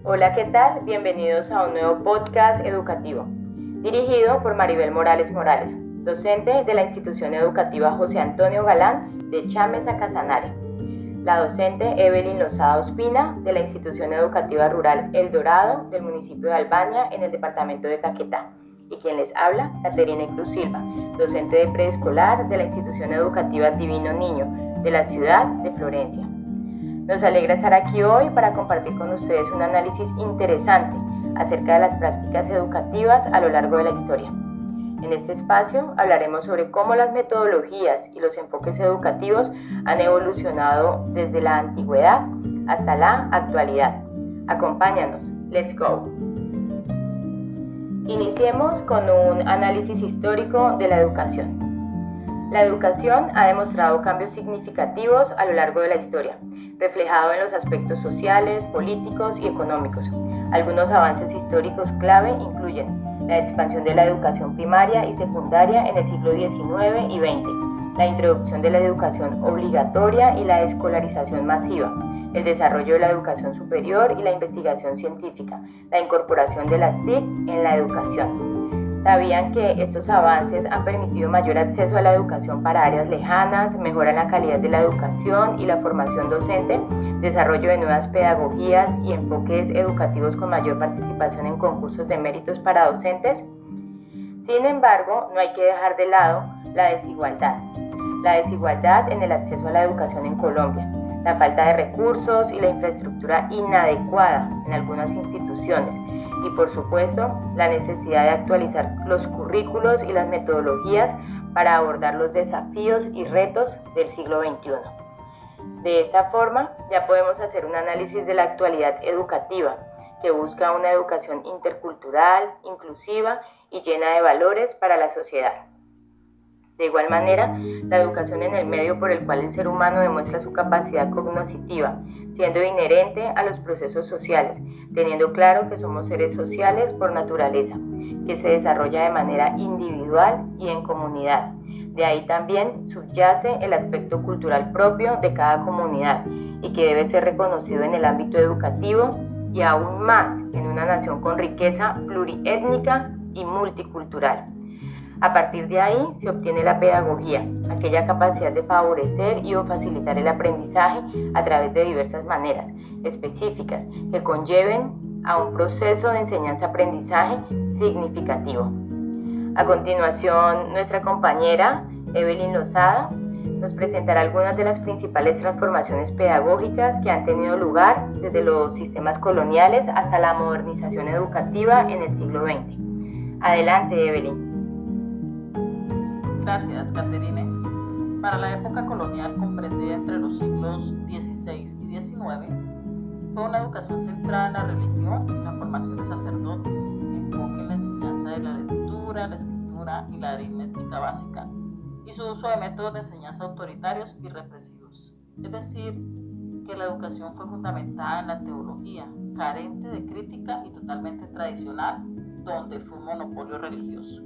Hola, ¿qué tal? Bienvenidos a un nuevo podcast educativo, dirigido por Maribel Morales Morales, docente de la institución educativa José Antonio Galán de Chameza Casanare, la docente Evelyn Lozada Ospina de la institución educativa rural El Dorado del municipio de Albania en el departamento de Caquetá, y quien les habla, Caterina Cruz Silva, docente de preescolar de la institución educativa Divino Niño de la ciudad de Florencia. Nos alegra estar aquí hoy para compartir con ustedes un análisis interesante acerca de las prácticas educativas a lo largo de la historia. En este espacio hablaremos sobre cómo las metodologías y los enfoques educativos han evolucionado desde la antigüedad hasta la actualidad. Acompáñanos, let's go. Iniciemos con un análisis histórico de la educación. La educación ha demostrado cambios significativos a lo largo de la historia, reflejado en los aspectos sociales, políticos y económicos. Algunos avances históricos clave incluyen la expansión de la educación primaria y secundaria en el siglo XIX y XX, la introducción de la educación obligatoria y la escolarización masiva, el desarrollo de la educación superior y la investigación científica, la incorporación de las TIC en la educación. ¿Sabían que estos avances han permitido mayor acceso a la educación para áreas lejanas, mejora en la calidad de la educación y la formación docente, desarrollo de nuevas pedagogías y enfoques educativos con mayor participación en concursos de méritos para docentes? Sin embargo, no hay que dejar de lado la desigualdad en el acceso a la educación en Colombia, la falta de recursos y la infraestructura inadecuada en algunas instituciones, y por supuesto la necesidad de actualizar los currículos y las metodologías para abordar los desafíos y retos del siglo XXI. De esta forma ya podemos hacer un análisis de la actualidad educativa que busca una educación intercultural, inclusiva y llena de valores para la sociedad. De igual manera, la educación en el medio por el cual el ser humano demuestra su capacidad cognitiva, siendo inherente a los procesos sociales, teniendo claro que somos seres sociales por naturaleza, que se desarrolla de manera individual y en comunidad. De ahí también subyace el aspecto cultural propio de cada comunidad y que debe ser reconocido en el ámbito educativo y aún más en una nación con riqueza pluriétnica y multicultural. A partir de ahí se obtiene la pedagogía, aquella capacidad de favorecer y o facilitar el aprendizaje a través de diversas maneras específicas que conlleven a un proceso de enseñanza-aprendizaje significativo. A continuación, nuestra compañera Evelyn Lozada nos presentará algunas de las principales transformaciones pedagógicas que han tenido lugar desde los sistemas coloniales hasta la modernización educativa en el siglo XX. Adelante, Evelyn. Gracias, Caterine. Para la época colonial, comprendida entre los siglos XVI y XIX, fue una educación centrada en la religión y la formación de sacerdotes, enfoque en la enseñanza de la lectura, la escritura y la aritmética básica, y su uso de métodos de enseñanza autoritarios y represivos. Es decir, que la educación fue fundamentada en la teología, carente de crítica y totalmente tradicional, donde fue un monopolio religioso.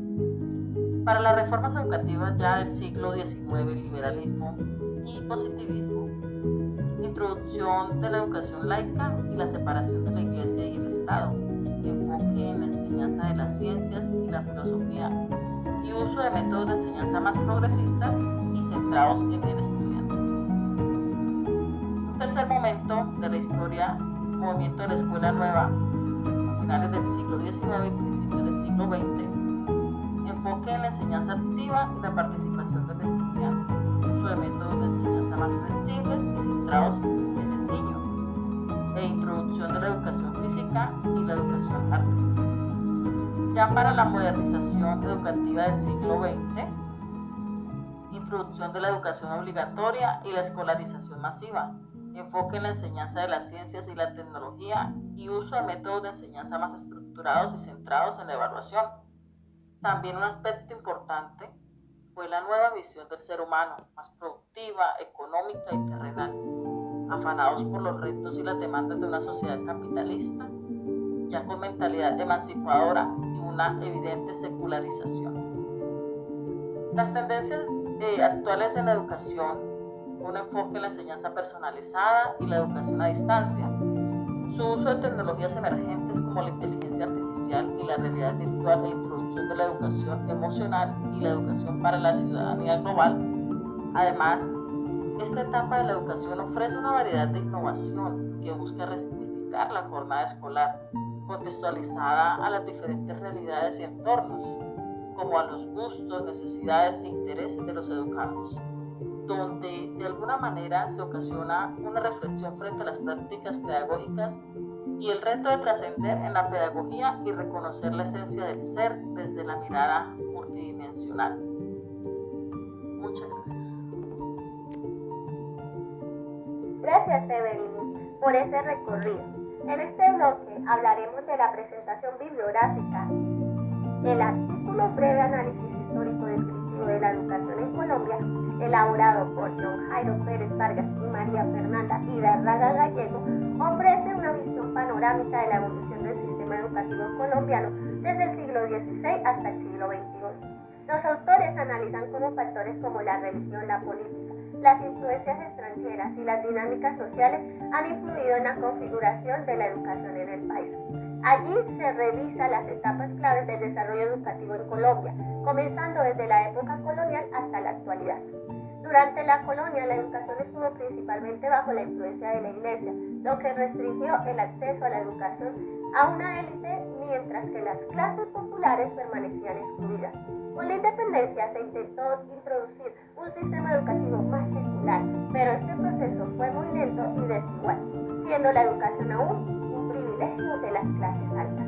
Para las reformas educativas ya del siglo XIX, liberalismo y positivismo, introducción de la educación laica y la separación de la Iglesia y el Estado, enfoque en la enseñanza de las ciencias y la filosofía y uso de métodos de enseñanza más progresistas y centrados en el estudiante. Un tercer momento de la historia, movimiento de la Escuela Nueva, a finales del siglo XIX y principios del siglo XX, enfoque en la enseñanza activa y la participación del estudiante, uso de métodos de enseñanza más flexibles y centrados en el niño, e introducción de la educación física y la educación artística. Ya para la modernización educativa del siglo XX, introducción de la educación obligatoria y la escolarización masiva, enfoque en la enseñanza de las ciencias y la tecnología y uso de métodos de enseñanza más estructurados y centrados en la evaluación. También un aspecto importante fue la nueva visión del ser humano, más productiva, económica y terrenal, afanados por los retos y las demandas de una sociedad capitalista, ya con mentalidad emancipadora y una evidente secularización. Las tendencias actuales en la educación, un enfoque en la enseñanza personalizada y la educación a distancia, Su uso de tecnologías emergentes como la inteligencia artificial y la realidad virtual, la introducción de la educación emocional y la educación para la ciudadanía global. Además, esta etapa de la educación ofrece una variedad de innovación que busca resignificar la jornada escolar, contextualizada a las diferentes realidades y entornos, como a los gustos, necesidades e intereses de los educandos, donde de alguna manera se ocasiona una reflexión frente a las prácticas pedagógicas y el reto de trascender en la pedagogía y reconocer la esencia del ser desde la mirada multidimensional. Muchas gracias. Gracias, Evelyn, por ese recorrido. En este bloque hablaremos de la presentación bibliográfica, el artículo Breve Análisis Histórico Descriptivo de la Educación en Colombia, elaborado por John Jairo Pérez Vargas y María Fernanda Hidárraga Gallego, ofrece una visión panorámica de la evolución del sistema educativo colombiano desde el siglo XVI hasta el siglo XXI. Los autores analizan cómo factores como la religión, la política, las influencias extranjeras y las dinámicas sociales han influido en la configuración de la educación en el país. Allí se revisa las etapas claves del desarrollo educativo en Colombia, comenzando desde la época colonial hasta la actualidad. Durante la colonia, la educación estuvo principalmente bajo la influencia de la Iglesia, lo que restringió el acceso a la educación a una élite, mientras que las clases populares permanecían excluidas. Con la independencia se intentó introducir un sistema educativo más secular, pero este proceso fue muy lento y desigual, siendo la educación aún un privilegio de las clases altas.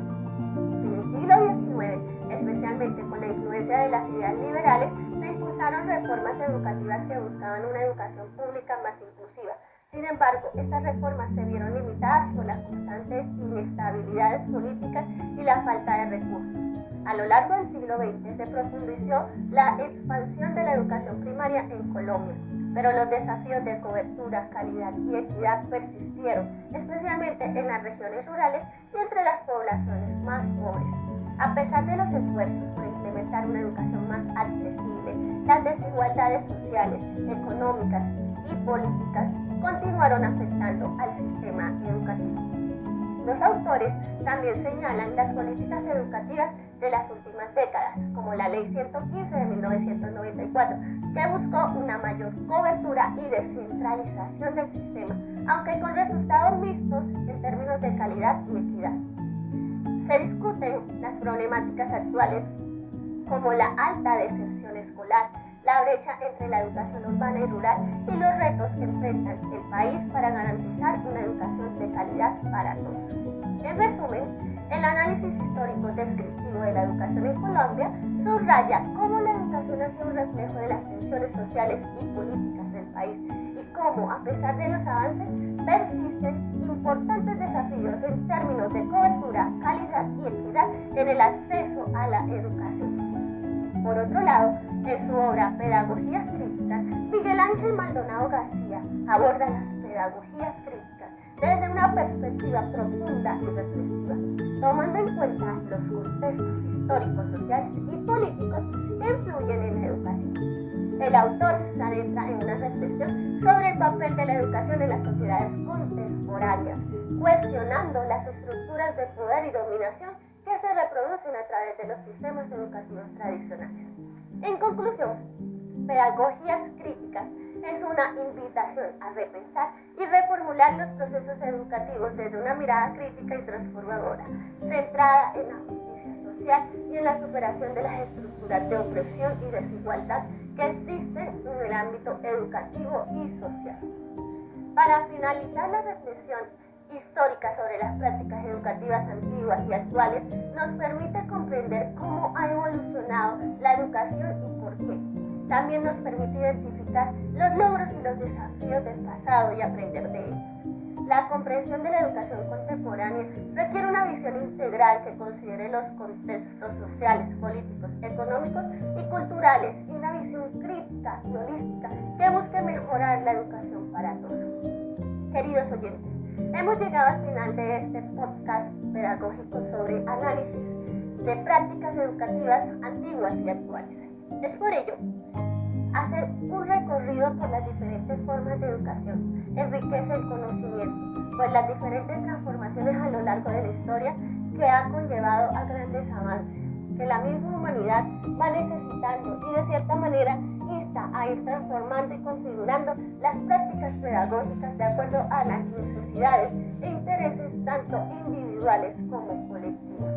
En el siglo XIX, especialmente con la influencia de las ideas liberales, se impulsaron reformas educativas que buscaban una educación pública más inclusiva. Sin embargo, estas reformas se vieron limitadas por las constantes inestabilidades políticas y la falta de recursos. A lo largo del siglo XX se profundizó la expansión de la educación primaria en Colombia, pero los desafíos de cobertura, calidad y equidad persistieron, especialmente en las regiones rurales y entre las poblaciones más pobres. A pesar de los esfuerzos por implementar una educación más accesible, las desigualdades sociales, económicas y políticas continuaron afectando al sistema educativo. Los autores también señalan las políticas educativas de las últimas décadas, como la Ley 115 de 1994, que buscó una mayor cobertura y descentralización del sistema, aunque con resultados mixtos en términos de calidad y equidad. Se discuten las problemáticas actuales como la alta deserción escolar, la brecha entre la educación urbana y rural y los retos que enfrenta el país para garantizar una educación de calidad para todos. En resumen, el análisis histórico descriptivo de la educación en Colombia subraya cómo la educación ha sido un reflejo de las tensiones sociales y políticas del país y cómo, a pesar de los avances, persisten importantes desafíos en términos de cobertura, calidad y equidad en el acceso a la educación. Por otro lado, en su obra Pedagogías Críticas, Miguel Ángel Maldonado García aborda las pedagogías críticas desde una perspectiva profunda y reflexiva, tomando en cuenta los contextos históricos, sociales y políticos que influyen en la educación. El autor se adentra en una reflexión sobre el papel de la educación en las sociedades contemporáneas, cuestionando las estructuras de poder y dominación que se reproducen a través de los sistemas educativos tradicionales. En conclusión, Pedagogías Críticas es una invitación a repensar y reformular los procesos educativos desde una mirada crítica y transformadora, centrada en la justicia social y en la superación de las estructuras de opresión y desigualdad que existen en el ámbito educativo y social. Para finalizar la reflexión histórica sobre las prácticas educativas antiguas y actuales, nos permite comprender cómo ha evolucionado la educación y por qué. También nos permite identificar los logros y los desafíos del pasado y aprender de ellos. La comprensión de la educación contemporánea requiere una visión integral que considere los contextos sociales, políticos, económicos y culturales y una visión crítica y holística que busque mejorar la educación para todos. Queridos oyentes, hemos llegado al final de este podcast pedagógico sobre análisis de prácticas educativas antiguas y actuales. Es por ello hacer un recorrido por las diferentes formas de educación enriquece el conocimiento, pues las diferentes transformaciones a lo largo de la historia que han conllevado a grandes avances, que la misma humanidad va necesitando y de cierta manera insta a ir transformando y configurando las prácticas pedagógicas de acuerdo a las necesidades e intereses tanto individuales como colectivos.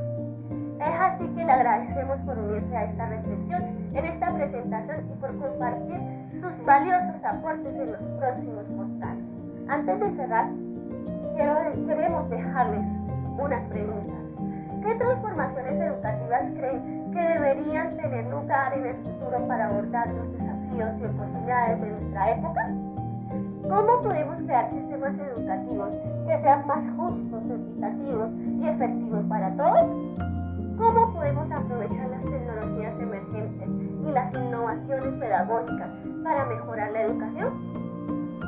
Es así que le agradecemos por unirse a esta reflexión en esta presentación y por compartir sus valiosos aportes en los próximos podcasts. Antes de cerrar, queremos dejarles unas preguntas. ¿Qué transformaciones educativas creen que deberían tener lugar en el futuro para abordar los desafíos y oportunidades de nuestra época? ¿Cómo podemos crear sistemas educativos que sean más justos, equitativos y efectivos para todos? ¿Cómo podemos aprovechar las tecnologías emergentes y las innovaciones pedagógicas para mejorar la educación?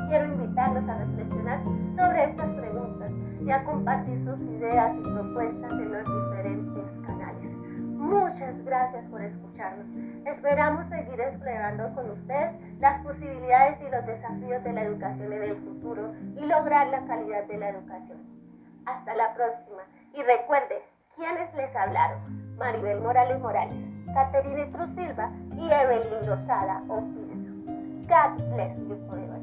Quiero invitarlos a reflexionar sobre estas preguntas y a compartir sus ideas y propuestas en los diferentes canales. Muchas gracias por escucharnos. Esperamos seguir explorando con ustedes las posibilidades y los desafíos de la educación en el futuro y lograr la calidad de la educación. Hasta la próxima. Y recuerden, ¿quiénes les hablaron? Maribel Morales Morales, Caterine Trusilva y Evelyn Rosada Ospina. God bless you forever.